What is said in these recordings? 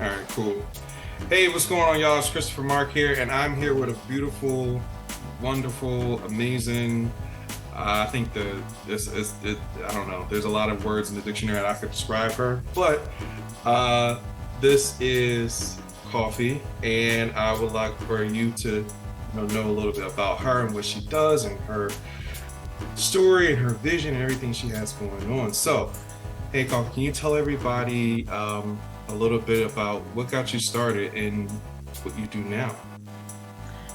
All right, cool. Hey, what's going on, y'all? It's Christopher Marc here, and I'm here with a beautiful, wonderful, amazing. I think I don't know. There's a lot of words in the dictionary that I could describe her, but this is Coffee, and I would like for you to know a little bit about her and what she does, and her story, and her vision, and everything she has going on. So, hey, Coffee, can you tell everybody a little bit about what got you started and what you do now?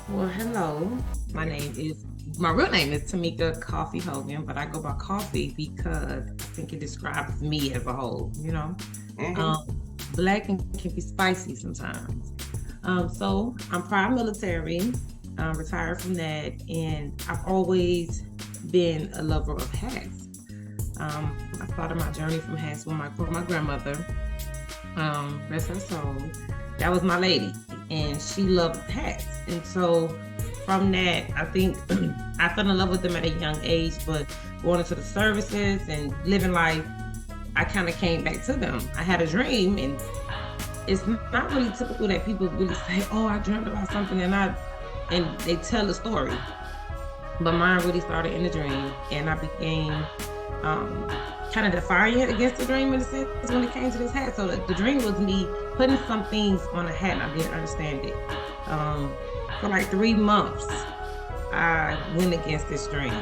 Well, hello. My real name is Tamika Coffee Hogan, but I go by Coffee because I think it describes me as a whole, Black and can be spicy sometimes. So I'm prior military, retired from that, and I've always been a lover of hats. I started my journey from hats with my grandmother, rest her soul. That was my lady, and she loved hats. And so from that, I think I fell in love with them at a young age, but going into the services and living life, I kind of came back to them. I had a dream, and it's not really typical that people really say, oh, I dreamt about something, and they tell the story. But mine really started in the dream, and I became kind of defiant against the dream in a sense when it came to this hat. So the dream was me putting some things on a hat, and I didn't understand it. For like 3 months, I went against this dream.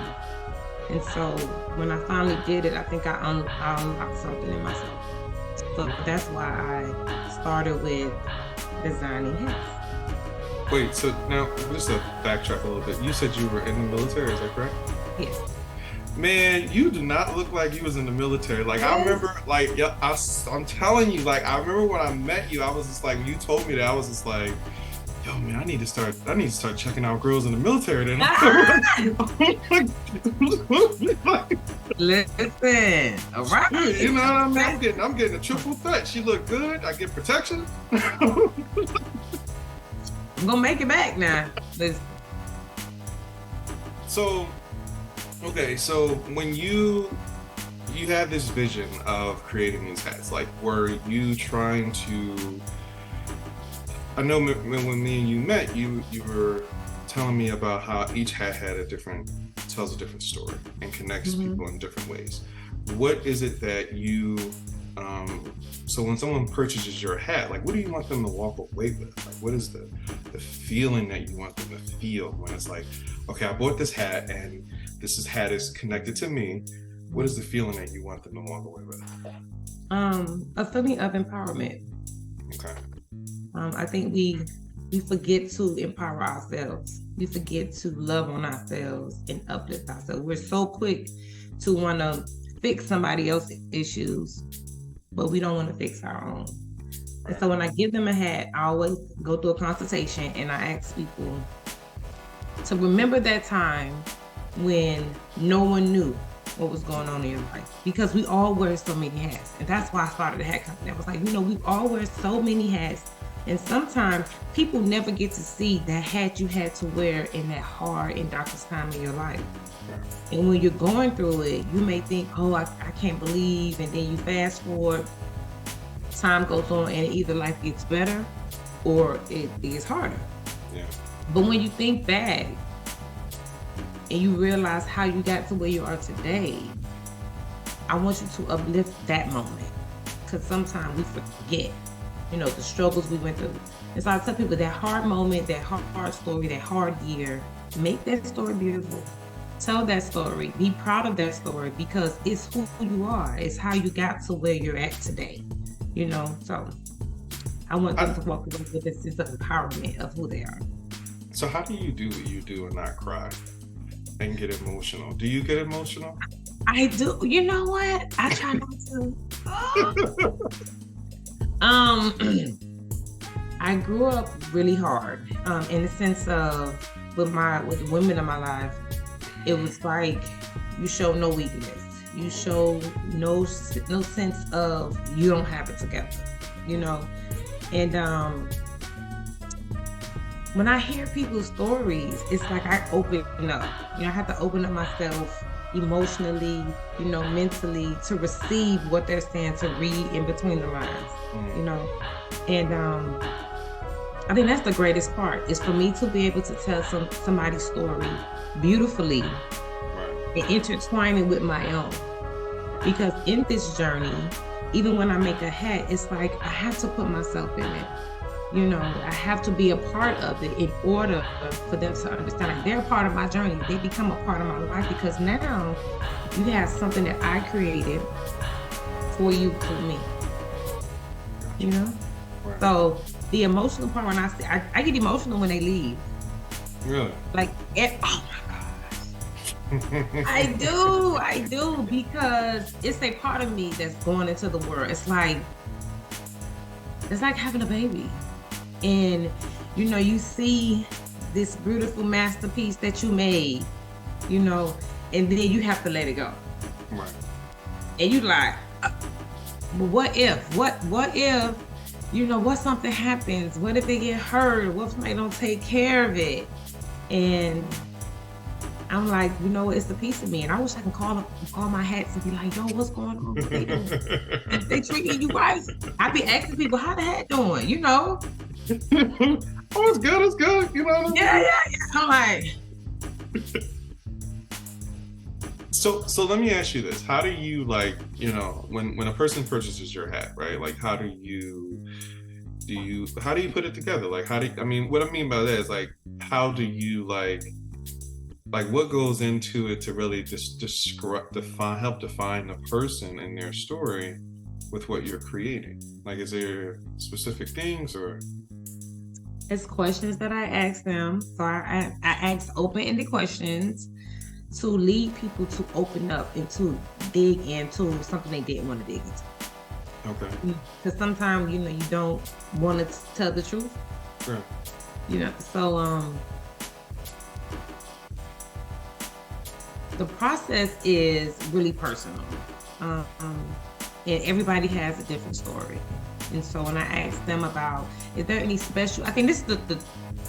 And so when I finally did it, I think I unlocked something in myself. So that's why I started with designing hats. Wait, so now just to backtrack a little bit, you said you were in the military, is that correct? Yes. Man, you do not look like you was in the military. Like, I remember, like, yeah, I'm telling you, like, I remember when I met you, I was just like, you told me that, I was just like, yo, man, I need to start checking out girls in the military then. Listen, all right. You know what I mean? I'm getting a triple threat. She looked good. I get protection. I'm gonna make it back now. So, okay, so when you had this vision of creating these hats, like, were you trying to? I know when me and you met, you were telling me about how each hat tells a different story and connects people in different ways. What is it that you, so when someone purchases your hat, like, what do you want them to walk away with? Like, what is the feeling that you want them to feel when it's like, okay, I bought this hat and hat is connected to me. What is the feeling that you want them to walk away with? A feeling of empowerment. Okay. I think we forget to empower ourselves. We forget to love on ourselves and uplift ourselves. We're so quick to want to fix somebody else's issues, but we don't want to fix our own. And so when I give them a hat, I always go through a consultation and I ask people to remember that time when no one knew what was going on in your life, because we all wear so many hats. And that's why I started the hat company. I was like, we all wear so many hats. And sometimes people never get to see that hat you had to wear in that hard and darkest time in your life. And when you're going through it, you may think, oh, I can't believe, and then you fast forward, time goes on, and either life gets better or it gets harder. Yeah. But when you think back and you realize how you got to where you are today, I want you to uplift that moment, because sometimes we forget the struggles we went through. And so I tell people that hard moment, that hard story, that hard year, make that story beautiful. Tell that story. Be proud of that story, because it's who you are. It's how you got to where you're at today. So I want them to walk away with this sense of empowerment of who they are. So how do you do what you do and not cry and get emotional? Do you get emotional? I do. You know what? I try not to. I grew up really hard, in the sense of with the women in my life, it was like you show no weakness, you show no sense of you don't have it together, And when I hear people's stories, it's like I open up. I have to open up myself emotionally, mentally to receive what they're saying, to read in between the lines, you know. And I think that's the greatest part, is for me to be able to tell somebody's story beautifully and intertwine it with my own. Because in this journey, even when I make a hat, it's like I have to put myself in it. I have to be a part of it in order for them to understand. Like, they're a part of my journey. They become a part of my life, because now you have something that I created for you, to me. Right. So the emotional part, when I get emotional when they leave. Really? Like, oh my gosh. I do, because it's a part of me that's going into the world. It's like having a baby. And you see this beautiful masterpiece that you made, and then you have to let it go. Right. And you like, but what if? What if, what something happens? What if they get hurt? What if somebody don't take care of it? And I'm like, it's a piece of me. And I wish I could call my hats and be like, yo, what's going on? What they doing? If they treating you right. I be asking people, how the hat doing? Oh, it's good. It's good. Yeah. I'm like. So let me ask you this: how do you, like, when a person purchases your hat, right? Like, how do you put it together? Like, what I mean by that is, like, how do you like what goes into it to really just help define the person and their story with what you're creating? Like, is there specific things, or? It's questions that I ask them. So I ask open-ended questions to lead people to open up and to dig into something they didn't want to dig into. Okay. Because sometimes, you don't want to tell the truth. Right. So the process is really personal. And everybody has a different story. And so when I ask them about, is there any special, I think this is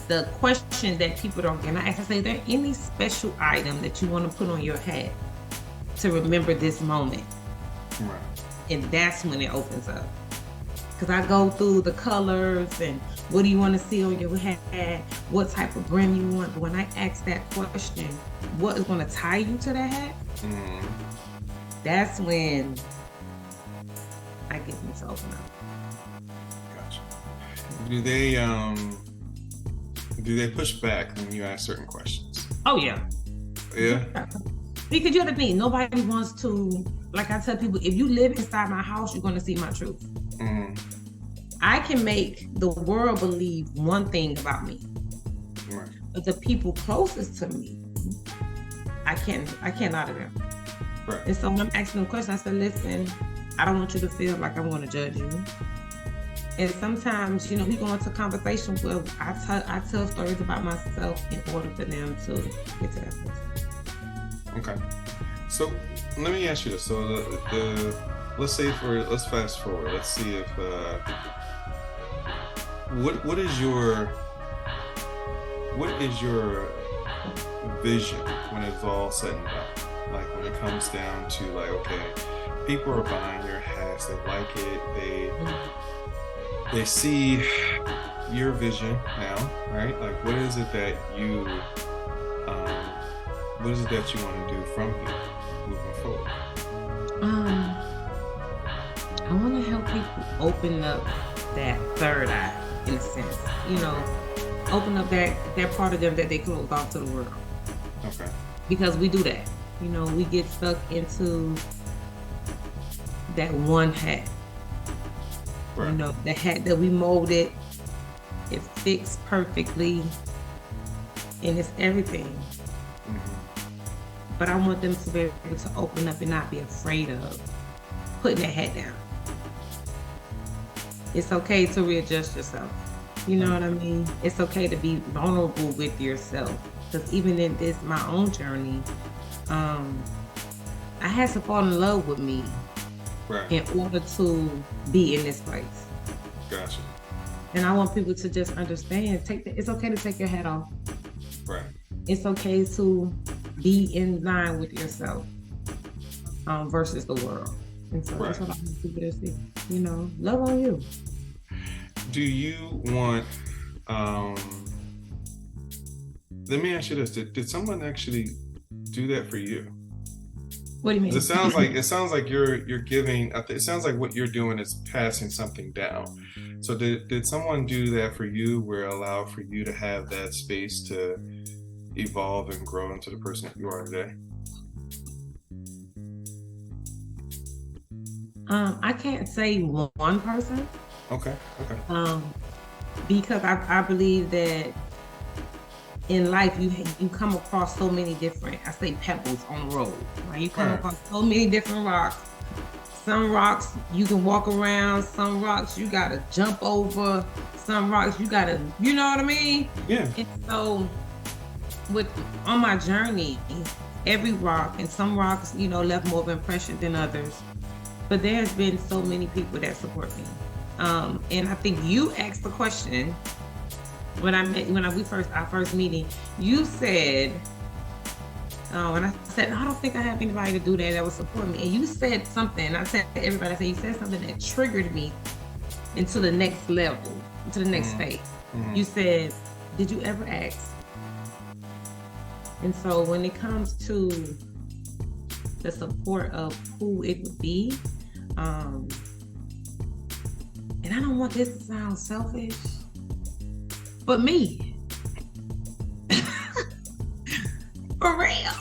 the question that people don't get. And I say, is there any special item that you want to put on your hat to remember this moment? Right. And that's when it opens up. Because I go through the colors and what do you want to see on your hat? What type of brim you want? But when I ask that question, what is going to tie you to that hat? That's when I get them to open up. Gotcha. Do they push back when you ask certain questions? Oh yeah. Yeah. Because you're the thing, nobody wants to, like I tell people, if you live inside my house, you're going to see my truth. I can make the world believe one thing about me. Right. But the people closest to me, I can't lie to them. Right. And so when I'm asking them questions, I said, listen, I don't want you to feel like I'm going to judge you. And sometimes, we go into conversations where I tell stories about myself in order for them to get to that place. Okay. So let me ask you this. So let's fast forward. Let's see if what is your vision when it's all said and done? Like, when it comes down to, like, okay, people are buying your hats, they like it, they see your vision now, right? Like, what is it that you want to do from here moving forward? I want to help people open up that third eye, in a sense. Open up that part of them that they closed off to the world. Okay. Because we do that. We get stuck into that one hat. Right. The hat that we molded, it fits perfectly, and it's everything. But I want them to be able to open up and not be afraid of putting that hat down. It's okay to readjust yourself. You know what I mean? It's okay to be vulnerable with yourself. Because even in this, my own journey, I had to fall in love with me. Right. In order to be in this place. Gotcha. And I want people to just understand, it's okay to take your hat off. Right. It's okay to be in line with yourself. versus the world. And so that's Right. what I want people to see. You know, love on you. Do you want? Um, Let me ask you this: did someone actually do that for you? What do you 'Cause mean? it sounds like you're giving. It sounds like what you're doing is passing something down. So did someone do that for you, where allow for you to have that space to evolve and grow into the person that you are today? I can't say one person, Okay. Okay. um, because I believe that in life you come across so many different, I say, pebbles on the road. Right? You come Right. across so many different rocks. Some rocks you can walk around. Some rocks you gotta jump over. Some rocks you gotta, you know what I mean? Yeah. And so, with on my journey, every rock, and some rocks, left more of an impression than others. But there's been so many people that support me. And I think you asked the question our first meeting. You said, and I said, I don't think I have anybody to do that would support me. And you said something. I said to everybody, you said something that triggered me into the next level, into the next phase. Mhm. You said, did you ever ask? And so when it comes to the support of who it would be, and I don't want this to sound selfish, but me. For real.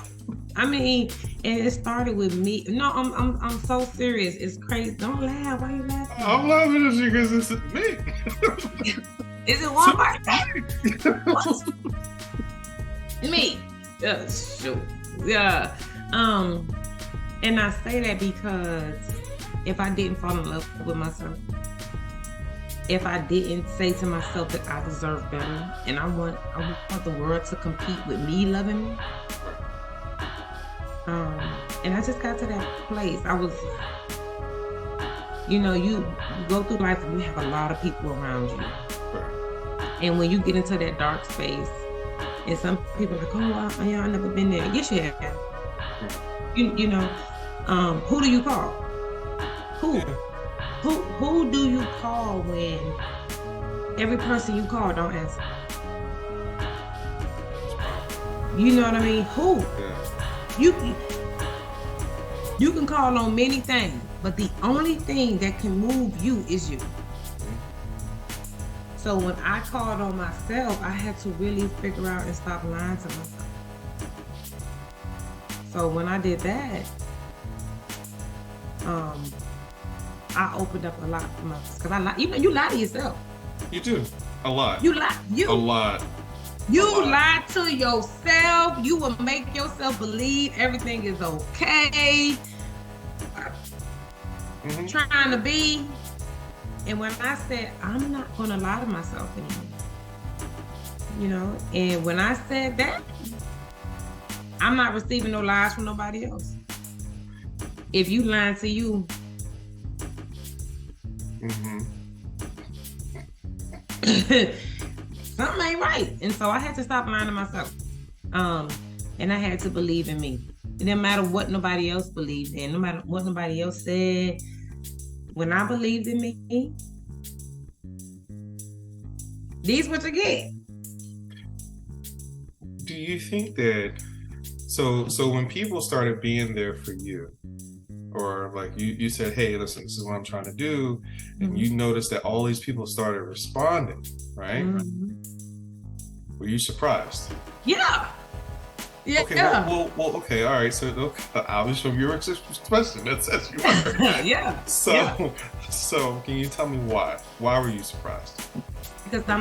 I mean, and it started with me. No, I'm so serious. It's crazy. Don't laugh. Why you laughing? I'm laughing at you because it's me. Is it one part? Me. Yeah, shoot. Yeah. And I say that because if I didn't fall in love with myself, if I didn't say to myself that I deserve better, and I want the world to compete with me loving me, and I just got to that place. I was, you go through life and you have a lot of people around you, and when you get into that dark space, and some people are like, oh, I've never been there. Yes, you have. Who do you call? Who do you call when every person you call don't answer? You know what I mean? Who? Yeah. You can call on many things, but the only thing that can move you is you. So when I called on myself, I had to really figure out and stop lying to myself. So when I did that, I opened up a lot for myself. Because I lie, you lie to yourself. You do. A lot. You lie. A lot. You lie to yourself. You will make yourself believe everything is okay. Mm-hmm. Trying to be. And when I said, I'm not going to lie to myself anymore. And when I said that, I'm not receiving no lies from nobody else. If you lying to you, something ain't right. And so I had to stop lying to myself. And I had to believe in me. It didn't matter what nobody else believed in, no matter what nobody else said. When I believed in me, these what you get. Do you think that so when people started being there for you, or like you said, hey, listen, this is what I'm trying to do, and you noticed that all these people started responding, right? Were you surprised? Yeah. Yeah. Okay. Well, okay. All right. So obviously from your question, that says you are. Yeah. So can you tell me why? Why were you surprised? Because I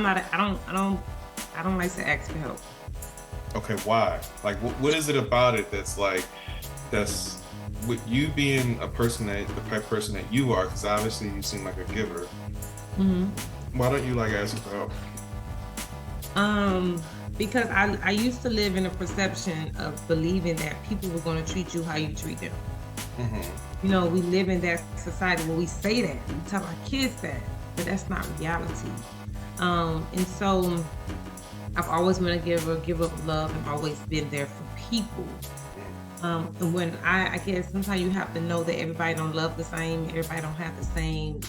don't like to ask for help. Okay. Why? Like, what is it about it that's with you being the type of person that you are? Because obviously you seem like a giver. Why don't you like asking for help? Because I used to live in a perception of believing that people were going to treat you how you treat them. We live in that society where we say that, we tell our kids that, but that's not reality. And so I've always been a giver of love, and always been there for people. And when I guess sometimes you have to know that everybody don't love the same, everybody don't have the same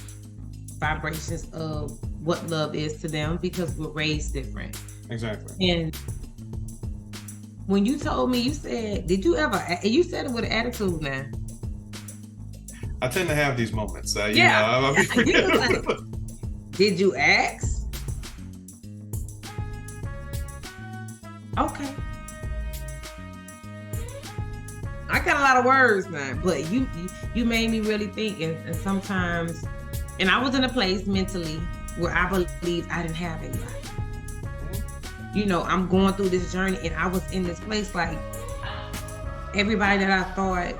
vibrations of what love is to them because we're raised different. Exactly. And when you told me, you said, did you ever, you said it with an attitude now. I tend to have these moments. Yeah. You was like, did you ask? Okay. I got a lot of words now, but you made me really think, and sometimes, and I was in a place mentally where I believed I didn't have anybody. You know, I'm going through this journey, and I was in this place like everybody that I thought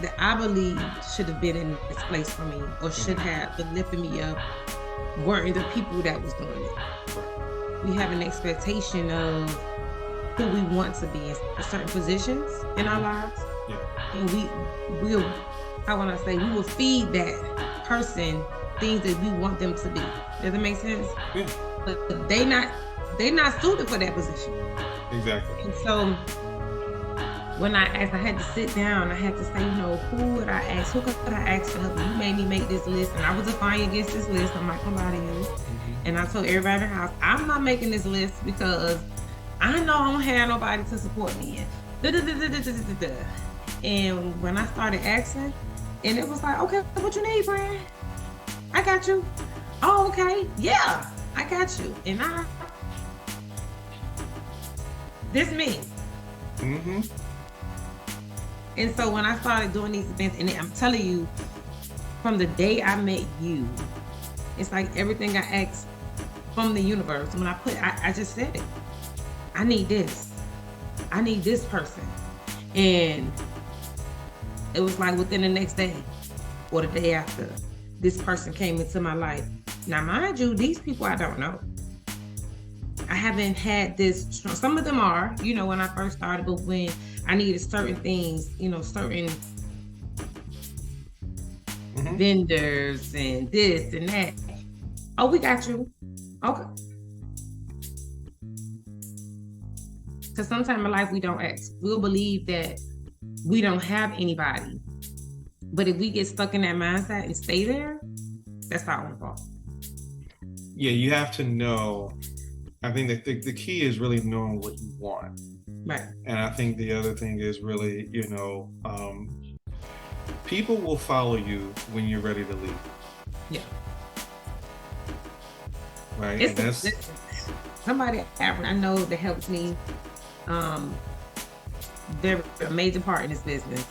that I believed should have been in this place for me or should have been lifting me up weren't the people that was doing it. We have an expectation of who we want to be in certain positions in our lives. Yeah. And we will feed that person things that we want them to be. Does that make sense? Yeah. But they're not suited for that position. Exactly. And so when I had to sit down, I had to say, you know, who would I ask? Who could I ask to help me? You made me make this list, and I was defiant against this list. I'm not gonna lie to you. Mm-hmm. And I told everybody in the house, I'm not making this list because I know I don't have nobody to support me. And when I started asking, and it was like, okay, what you need, Brad? I got you. Oh, okay. Yeah, I got you. And this me. Mm-hmm. And so when I started doing these events, and I'm telling you, from the day I met you, it's like everything I asked from the universe. When I just said it. I need this. I need this person. And it was like within the next day or the day after, this person came into my life. Now, mind you, these people I don't know. I haven't had this, some of them are, you know, when I first started, but when I needed certain things, you know, certain vendors and this and that. Oh, we got you. Okay. Because sometimes in life we don't ask. We'll believe that we don't have anybody. But if we get stuck in that mindset and stay there, that's our own fault. Yeah, you have to know. I think that the key is really knowing what you want. Right. And I think the other thing is really, you know, people will follow you when you're ready to leave. Yeah. Right. And that's somebody I know that helps me. They're a major part in this business.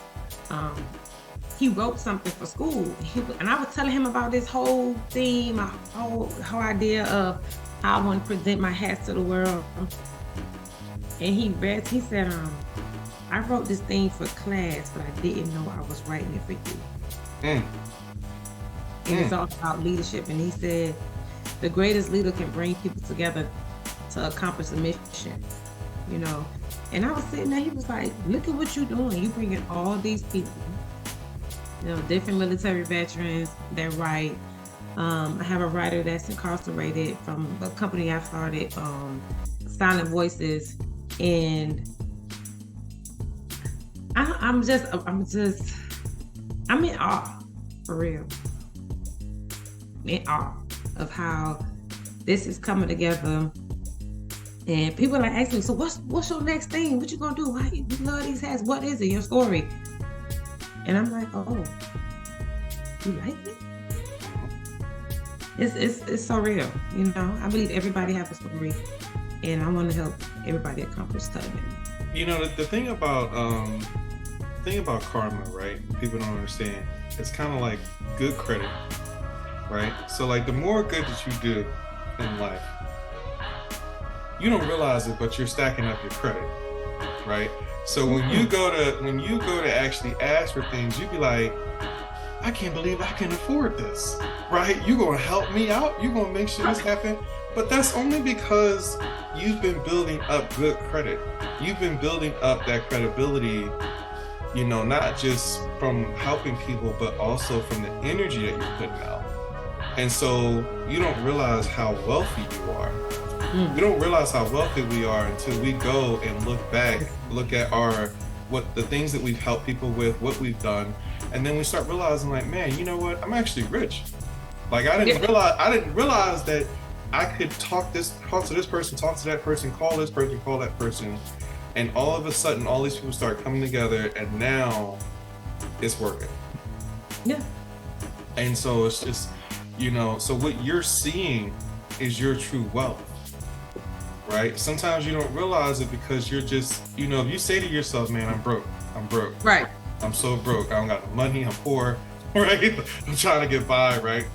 He wrote something for school, and I was telling him about this whole theme, my whole idea of how I want to present my hats to the world. And he said, I wrote this thing for class, but I didn't know I was writing it for you. And it's all about leadership. And he said, the greatest leader can bring people together to accomplish a mission, you know. And I was sitting there, he was like, look at what you're doing. You bringing all these people, you know, different military veterans that write. I have a writer that's incarcerated from a company I started, Silent Voices. And I'm in awe, for real. In awe of how this is coming together. And people are asking me, so what's your next thing? What you gonna do? Why you love these hats? What is it? Your story? And I'm like, oh, you like it? It's so real, you know. I believe everybody has a story, and I want to help everybody accomplish something. You know, the thing about karma, right? People don't understand. It's kind of like good credit, right? So like the more good that you do in life, you don't realize it, but you're stacking up your credit, right? So when you go to actually ask for things, you be like, I can't believe I can afford this, right? You're gonna help me out. You're gonna make sure this happens. But that's only because you've been building up good credit. You've been building up that credibility, you know, not just from helping people, but also from the energy that you're putting out. And so you don't realize how wealthy you are. We don't realize how wealthy we are until we go and look back, look at our what the things that we've helped people with, what we've done, and then we start realizing, like, man, you know what? I'm actually rich. Like, I didn't realize that I could talk to this person, talk to that person, call this person, call that person, and all of a sudden, all these people start coming together, and now it's working. Yeah. And so it's just, so what you're seeing is your true wealth, right? Sometimes you don't realize it because you're just, if you say to yourself, man, I'm broke. Right. I'm so broke. I don't got no money. I'm poor, right? I'm trying to get by, right?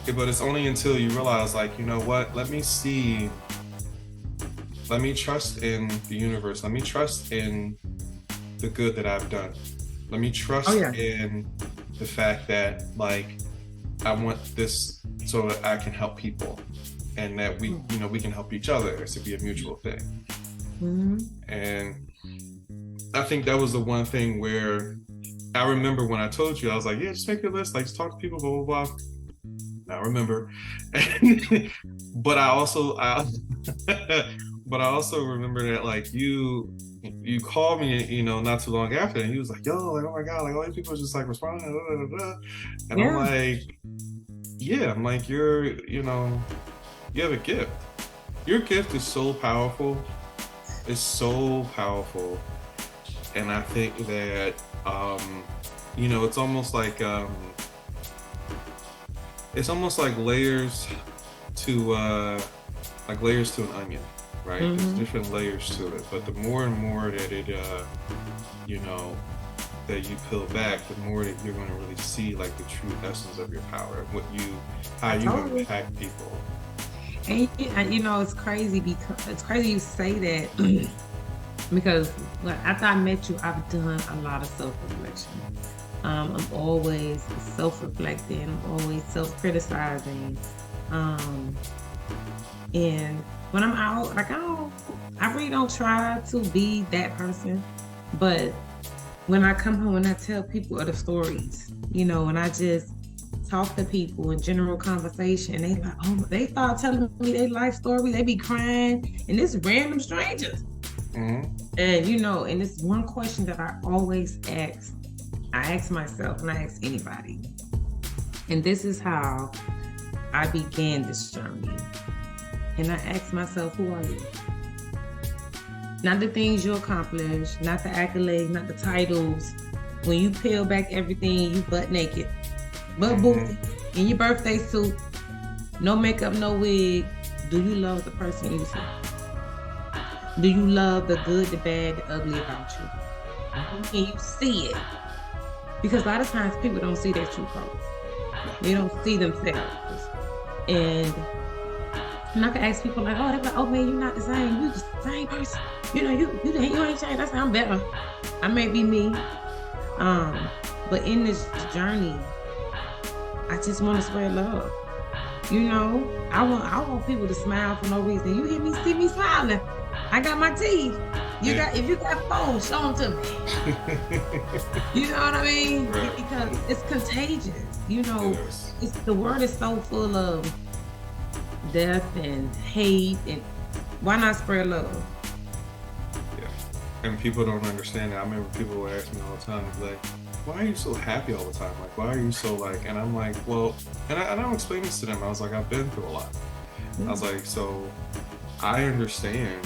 But it's only until you realize, like, you know what? Let me trust in the universe. Let me trust in the good that I've done. Let me trust in the fact that, like, I want this so that I can help people, and that we can help each other. It's to be a mutual thing. Mm-hmm. And I think that was the one thing where I remember when I told you, I was like, yeah, just make your list, like, just talk to people, blah, blah, blah. I remember. But I also remember that, like, you called me, not too long after, and he was like, yo, like, oh my God, like, all these people just like responding, blah, blah, blah. And I'm like, yeah, I'm like, you have a gift. Your gift is so powerful. It's so powerful. And I think that, it's almost like layers to an onion, right? Mm-hmm. There's different layers to it, but the more and more that it, that you peel back, the more that you're going to really see, like, the true essence of your power, how you impact people. And it's crazy you say that because after I met you, I've done a lot of self-reflection. I'm always self-reflecting. I'm always self-criticizing. And when I'm out, like, I really don't try to be that person. But when I come home and I tell people other stories, and I just talk to people in general conversation, they like, they start telling me their life story. They be crying, and it's random strangers. Mm-hmm. And and it's one question that I always ask. I ask myself, and I ask anybody, and this is how I began this journey. And I ask myself, who are you? Not the things you accomplish, not the accolades, not the titles. When you peel back everything, you butt naked, butt booty, in your birthday suit, no makeup, no wig. Do you love the person you see? Do you love the good, the bad, the ugly about you? Can you see it? Because a lot of times people don't see their true colors. They don't see themselves. And I can ask people like, they're like, oh man, you're not the same. You're the same person. You ain't changed. I say, I'm better. I may be me. But in this journey, I just want to spread love. I want people to smile for no reason. You see me smiling. I got my teeth. If you got phones, show them to me. You know what I mean? Right. Because it's contagious. The world is so full of death and hate, and why not spread love? Yeah. And people don't understand that. I remember people would ask me all the time, like, why are you so happy all the time? Like, why are you so like, and I'm like, well, and I don't explain this to them. I was like, I've been through a lot. Mm-hmm. I was like, so I understand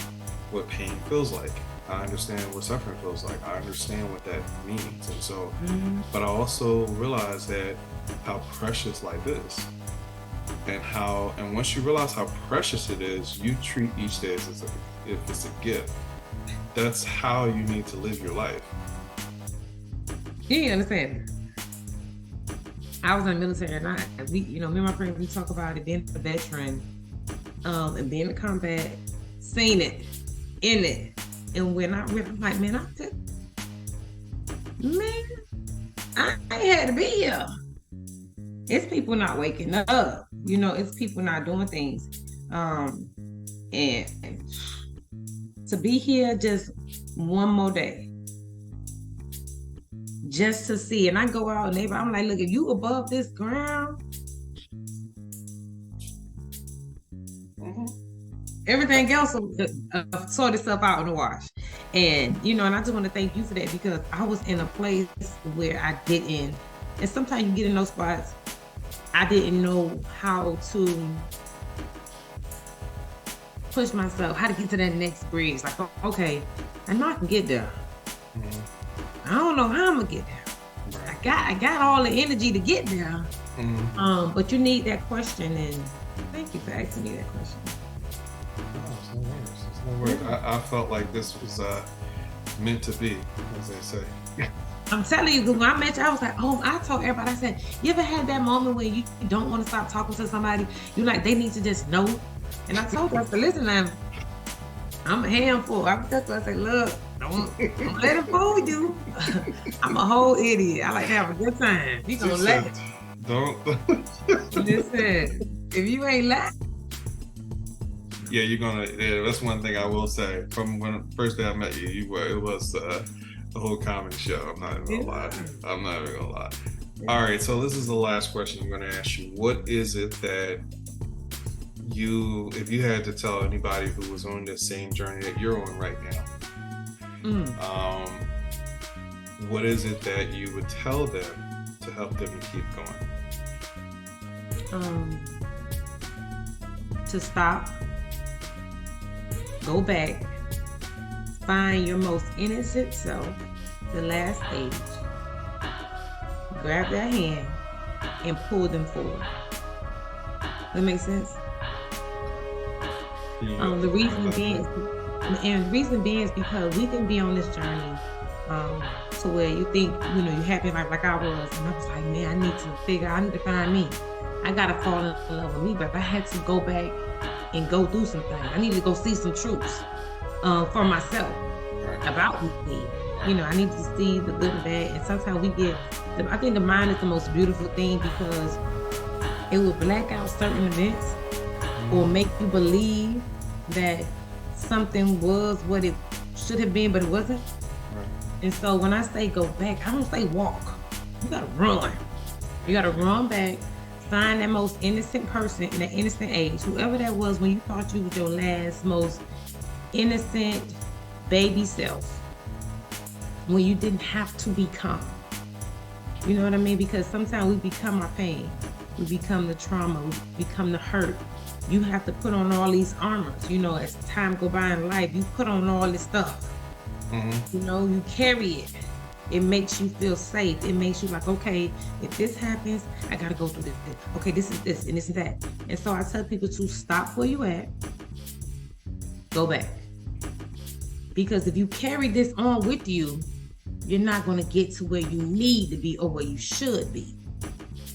what pain feels like. I understand what suffering feels like. I understand what that means. And so, but I also realize that how precious life is. And once you realize how precious it is, you treat each day as if it's a gift. That's how you need to live your life. You understand? I was in the military, and me and my friends, we talk about it, being a veteran, and being in combat, seen it, in it. And when I'm like, man, I ain't had to be here. It's people not waking up. It's people not doing things. And to be here just one more day, just to see. And I go out and I'm like, look, if you above this ground, everything else will sort itself out in the wash. And and I just want to thank you for that because I was in a place where I didn't, and sometimes you get in those spots, I didn't know how to push myself, how to get to that next bridge. Like, okay, I know I can get there. I don't know how I'm gonna get there. I got all the energy to get there. But you need that question, and thank you for asking me that question. It's no worries. It's no worries. I felt like this was meant to be, as they say. I'm telling you, when I met you, I was like, oh, I told everybody, I said, you ever had that moment when you don't want to stop talking to somebody? You're like, they need to just know. And I told her, I said, listen, I'm a handful. I said, look, don't let it fool you. I'm a whole idiot. I like to have a good time. You gonna let it. Don't. Listen, if you ain't let. Yeah, you're gonna. Yeah, that's one thing I will say. From when first day I met you, it was a whole comedy show. I'm not even gonna lie. All right, so this is the last question I'm gonna ask you. What is it that if you had to tell anybody who was on the same journey that you're on right now, what is it that you would tell them to help them keep going? To stop, go back, find your most innocent self, the last stage, grab their hand, and pull them forward. That makes sense? The reason being is because we can be on this journey to where you think, you're happy like I was, and I was like, man, I need to find me. I gotta fall in love with me, but I had to go back and go through some things. I need to go see some truths for myself about me. I need to see the good and bad, and sometimes I think the mind is the most beautiful thing because it will black out certain events or make you believe that something was what it should have been, but it wasn't. Right. And so when I say go back, I don't say walk. You gotta run. You gotta run back, find that most innocent person in that innocent age, whoever that was when you thought you was your last most innocent baby self, when you didn't have to become. You know what I mean? Because sometimes we become our pain. We become the trauma. We become the hurt. You have to put on all these armors. As time go by in life, you put on all this stuff. You carry it. It makes you feel safe. It makes you like, okay, if this happens, I gotta go through this. Okay, this is this and this and that. And so I tell people to stop where you at, go back. Because if you carry this on with you, you're not gonna get to where you need to be or where you should be.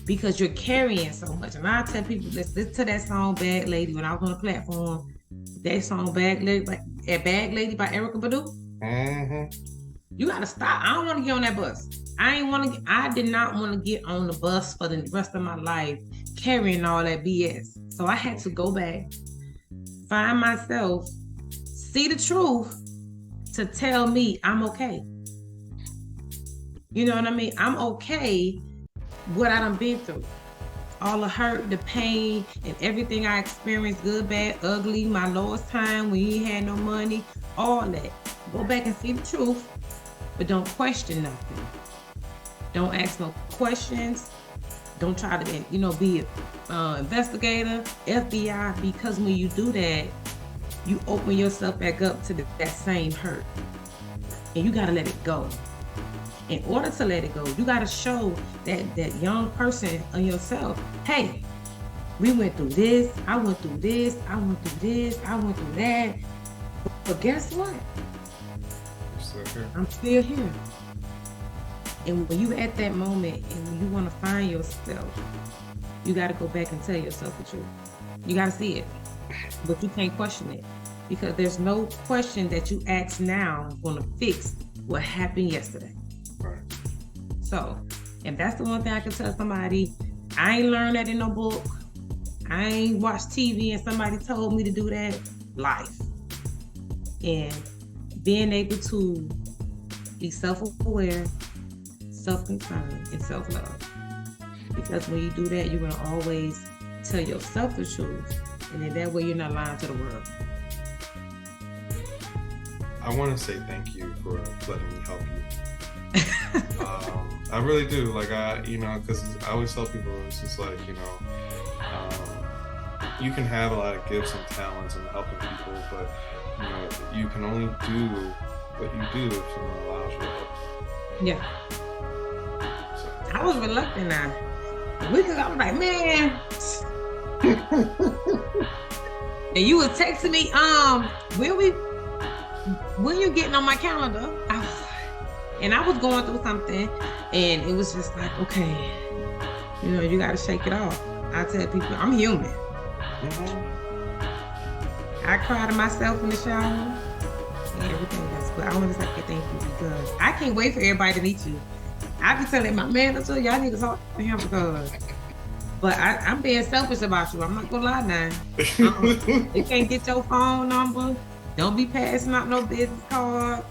Because you're carrying so much. And I tell people, let's listen to that song Bad Lady. When I was on the platform, that song Bad Lady by Erykah Badu. You gotta stop. I don't want to get on that bus. I did not want to get on the bus for the rest of my life carrying all that BS. So I had to go back, find myself, see the truth to tell me I'm okay. You know what I mean? I'm okay. What I done been through, all the hurt, the pain, and everything I experienced, good, bad, ugly, my lowest time when you ain't had no money, all that. Go back and see the truth, but don't question nothing. Don't ask no questions. Don't try to, be an investigator, FBI, because when you do that, you open yourself back up to that same hurt, and you gotta let it go. In order to let it go, you got to show that young person on yourself, hey, we went through this, I went through this, I went through this, I went through that. But guess what? You're still here. I'm still here. And when you at that moment and when you want to find yourself, you got to go back and tell yourself the truth. You got to see it. But you can't question it. Because there's no question that you ask now going to fix what happened yesterday. Right. So, and that's the one thing I can tell somebody, I ain't learned that in no book. I ain't watched TV and somebody told me to do that. Life. And being able to be self-aware, self-concerned, and self-love. Because when you do that, you're going to always tell yourself the truth. And in that way, you're not lying to the world. I want to say thank you for letting me help you. I really do. Like because I always tell people it's just like you can have a lot of gifts and talents and helping people, but you can only do what you do if someone allows you to help. Yeah. So, I was reluctant now. Because I was like, man. And you was texting me, when you getting on my calendar? And I was going through something, and it was just like, okay, you got to shake it off. I tell people, I'm human. mm-hmm. I cry to myself in the shower and everything else. But I want to say thank you because I can't wait for everybody to meet you. I be telling my manager, y'all need to talk to him because. But I'm being selfish about you. I'm not gonna lie now. You can't get your phone number. Don't be passing out no business card.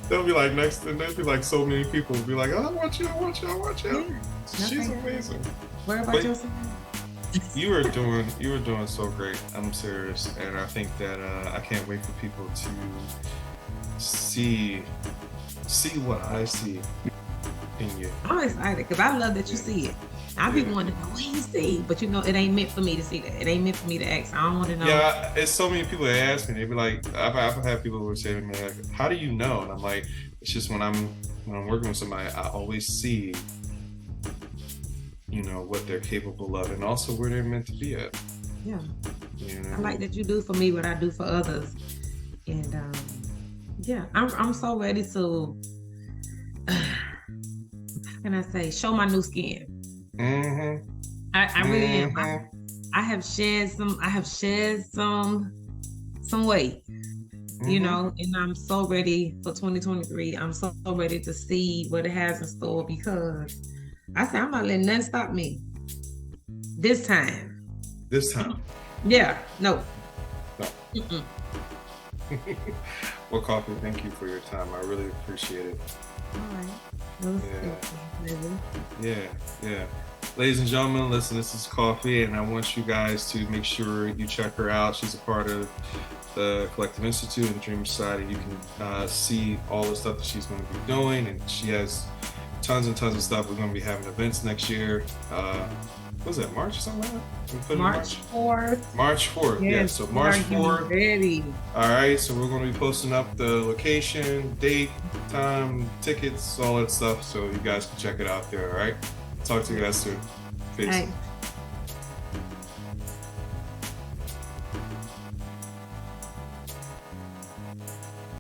They'll be like there'll be like so many people will be like, oh, I want you. Yeah, She's amazing. What about yourself? You were doing so great. I'm serious, and I think that I can't wait for people to see what I see in you. I'm excited because I love that you see it. I be wanting to know what you see, but it ain't meant for me to see that. It ain't meant for me to ask. I don't want to know. Yeah, it's so many people that ask me. They be like, I've had people who would say to me like, "How do you know?" And I'm like, it's just when I'm working with somebody, I always see, what they're capable of, and also where they're meant to be at. Yeah. I like that you do for me what I do for others, and I'm so ready to. How can I say? Show my new skin. Mm-hmm. I really am. I have shed some weight, and I'm so ready for 2023. I'm so ready to see what it has in store because I said I'm not letting nothing stop me. This time. Yeah. No. Well, Coffee, thank you for your time. I really appreciate it. All right. Yeah. Ladies and gentlemen, listen, this is Coffee, and I want you guys to make sure you check her out. She's a part of the Collective Institute and Dream Society. You can see all the stuff that she's going to be doing, and she has tons and tons of stuff. We're going to be having events next year. What was that, March or something like that? March 4th. March 4th, yes, yeah. So March 4th. Ready. All right, so we're going to be posting up the location, date, time, tickets, all that stuff, so you guys can check it out there, all right? Talk to you guys soon. Peace. Thanks.